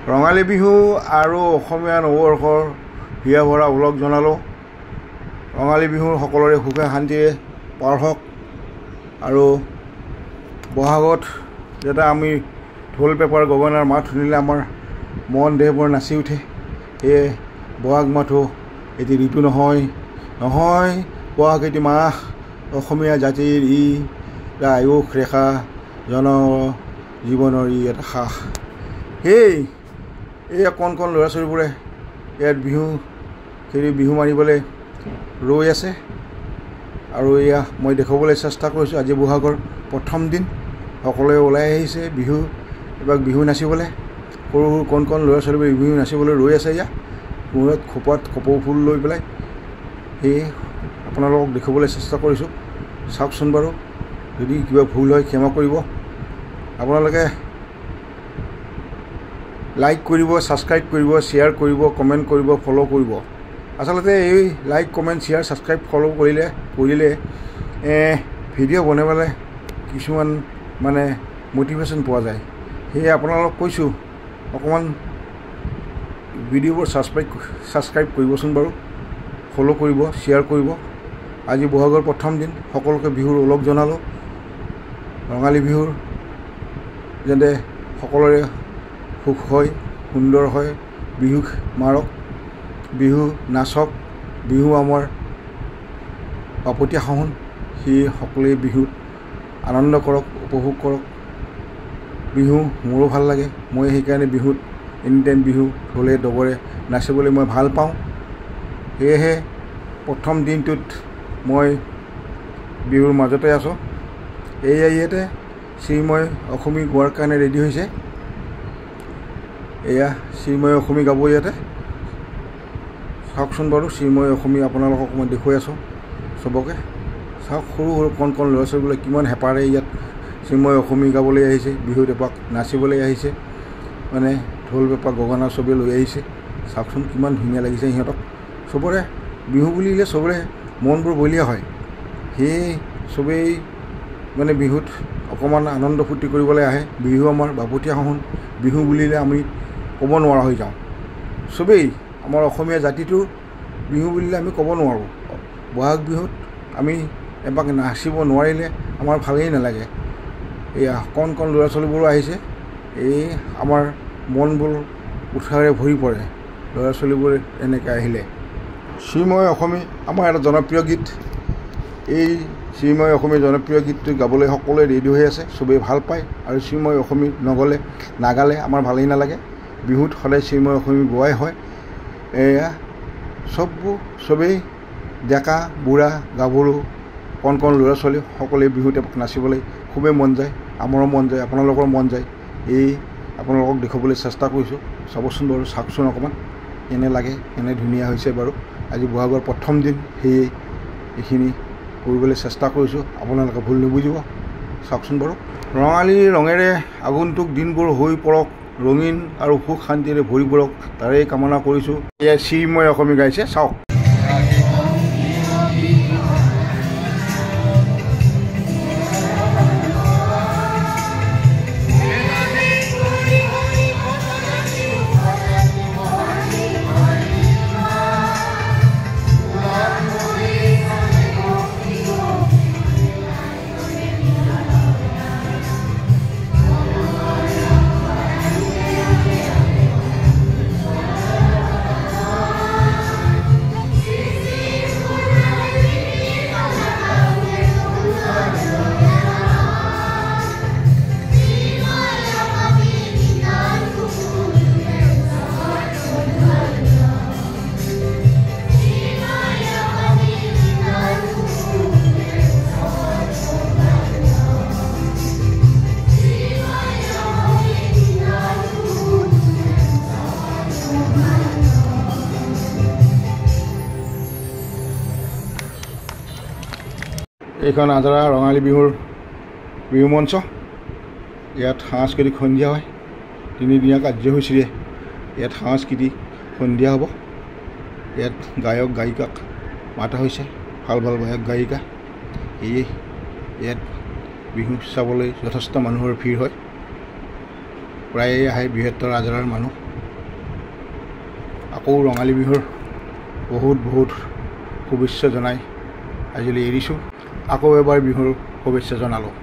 ৰঙালী বিহু আৰু অসমীয়া নৱবৰ্ষৰ হিয়া ভৰা ওলগ জনালোঁ। ৰঙালী বিহুৰ সকলোৰে সুখে শান্তিৰে পাৰ হওক আৰু বহাগত যাতে আমি ঢোল পেপাৰ গগনাৰ মাত শুনিলে আমাৰ মন দেহবোৰ নাচি উঠে। সেয়ে বহাগ মাহটো এটি ঋতু নহয় বহাগ এটি মাহ, অসমীয়া জাতিৰ ই আয়ুস ৰেখা, জনজীৱনৰ ই এটা সাহ। এই কণ ল'ৰা ছোৱালীবোৰে ইয়াত বিহু মাৰিবলৈ ৰৈ আছে আৰু এয়া মই দেখুৱাবলৈ চেষ্টা কৰিছোঁ। আজি বহাগৰ প্ৰথম দিন, সকলোৱে ওলাই আহিছে বিহু নাচিবলৈ। সৰু কণ ল'ৰা ছোৱালীবোৰে বিহু নাচিবলৈ ৰৈ আছে। ইয়াত মূৰত খোপাত কপৌ ফুল লৈ পেলাই। সেয়ে আপোনালোকক দেখুৱাবলৈ চেষ্টা কৰিছোঁ, চাওকচোন বাৰু। যদি কিবা ভুল হয় ক্ষমা কৰিব। আপোনালোকে লাইক কৰিব, ছাবস্ক্ৰাইব কৰিব, শ্বেয়াৰ কৰিব, কমেণ্ট কৰিব, ফ'ল' কৰিব। আচলতে এই like, comment, share, subscribe, follow' কৰিলে ভিডিঅ' বনাবলৈ কিছুমান মটিভেশ্যন পোৱা যায়। সেয়ে আপোনালোকক কৈছোঁ অকণমান ভিডিঅ'বোৰ ছাবস্ক্ৰাইব কৰিবচোন বাৰু, ফ'ল' কৰিব, শ্বেয়াৰ কৰিব। আজি বহাগৰ প্ৰথম দিন, সকলোকে বিহুৰ ওলগ জনালোঁ। ৰঙালী বিহুৰ যাতে সকলোৰে সুখ হয়, সুন্দৰ হয়, বিহু মাৰক, বিহু নাচক। বিহু আমাৰ বাপতীয়া শাওন, সেয়ে সকলোৱে বিহুত আনন্দ কৰক, উপভোগ কৰক। বিহু মোৰো ভাল লাগে, মই সেইকাৰণে বিহুত এনিটাইম বিহু ঢোলে ডগৰে নাচিবলৈ মই ভাল পাওঁ। সেয়েহে প্ৰথম দিনটোত মই বিহুৰ মাজতে আছোঁ। ইয়াতে শ্ৰীময় অসমী গোৱাৰ কাৰণে ৰেডি হৈছে। এয়া শ্ৰীময় অসমী গাব ইয়াতে, চাওকচোন বাৰু। শ্ৰীময় অসমী আপোনালোকক মই দেখুৱাই আছোঁ চবকে। চাওক সৰু কণ ল'ৰা ছোৱালীবোৰে কিমান হেঁপাৰে ইয়াত শ্ৰীময় অসমী গাবলৈ আহিছে, বিহুত এপাক নাচিবলৈ আহিছে। ঢোল পেপা গগনা চবেই লৈ আহিছে। চাওকচোন কিমান ধুনীয়া লাগিছে সিহঁতক। চবৰে বিহু বুলিলে চবৰে মনবোৰ বলীয়া হয়। সেয়ে চবেই বিহুত অকণমান আনন্দ ফূৰ্তি কৰিবলৈ আহে। বিহু আমাৰ বাপতীয়া শাওন, বিহু বুলিলে আমি ক'ব নোৱাৰা হৈ যাওঁ। চবেই আমাৰ অসমীয়া জাতিটোৰ বিহু বুলিলে আমি ক'ব নোৱাৰোঁ। বহাগ বিহুত আমি এপাক নাচিব নোৱাৰিলে আমাৰ ভালেই নালাগে। এয়া কণ ল'ৰা ছোৱালীবোৰো আহিছে। আমাৰ মনবোৰ উৎসাহেৰে ভৰি পৰে ল'ৰা ছোৱালীবোৰ এনেকৈ আহিলে। শ্ৰীময় অসমী আমাৰ এটা জনপ্ৰিয় গীত। এই শ্ৰীময় অসমীৰ জনপ্ৰিয় গীতটো গাবলৈ সকলোৱে ৰেডি হৈ আছে, চবেই ভাল পায়। আৰু শ্ৰীময় অসমী নাগালে আমাৰ ভালেই নালাগে। বিহুত সদায় শ্ৰীময় অসমী গোৱাই হয়। এয়া চবেই ডেকা বুঢ়া গাভৰু কণ ল'ৰা ছোৱালী সকলোৱে বিহুত এপাক নাচিবলৈ খুবেই মন যায়। আমাৰো মন যায়, আপোনালোকৰ মন যায়। আপোনালোকক দেখুৱাবলৈ চেষ্টা কৰিছোঁ। চাবচোন বাৰু, চাওকচোন অকণমান কেনে লাগে, কেনে ধুনীয়া হৈছে বাৰু। আজি বহাগৰ প্ৰথম দিন, সেয়ে এইখিনি কৰিবলৈ চেষ্টা কৰিছোঁ। আপোনালোকে ভুল নুবুজিব। চাওকচোন বাৰু। ৰঙালী ৰঙেৰে আগন্তুক দিনবোৰ হৈ পৰক, ৰঙীন আৰু সুখ শান্তিৰে ভৰি পৰক, তাৰেই কামনা কৰিছোঁ। এয়া শ্ৰীময় অসমী গাইছে, চাওক। এইখন আজাৰা ৰঙালী বিহুৰ বিহু মঞ্চ। ইয়াত সাংস্কৃতিক সন্ধিয়া হয়, 3দিনীয়া কাৰ্যসূচীৰে ইয়াত সাংস্কৃতিক সন্ধিয়া হ'ব। ইয়াত গায়ক গায়িকাক মাতা হৈছে, ভাল গায়ক গায়িকা। ইয়াত বিহু চাবলৈ যথেষ্ট মানুহৰ ভিৰ হয়। প্ৰায়ে আহে বৃহত্তৰ আজাৰাৰ মানুহ। আকৌ ৰঙালী বিহুৰ বহুত বহুত শুভেচ্ছা জনাই আজিলৈ এৰিছোঁ। আকৌ এবাৰ বিহুৰ শুভেচ্ছা জনালোঁ।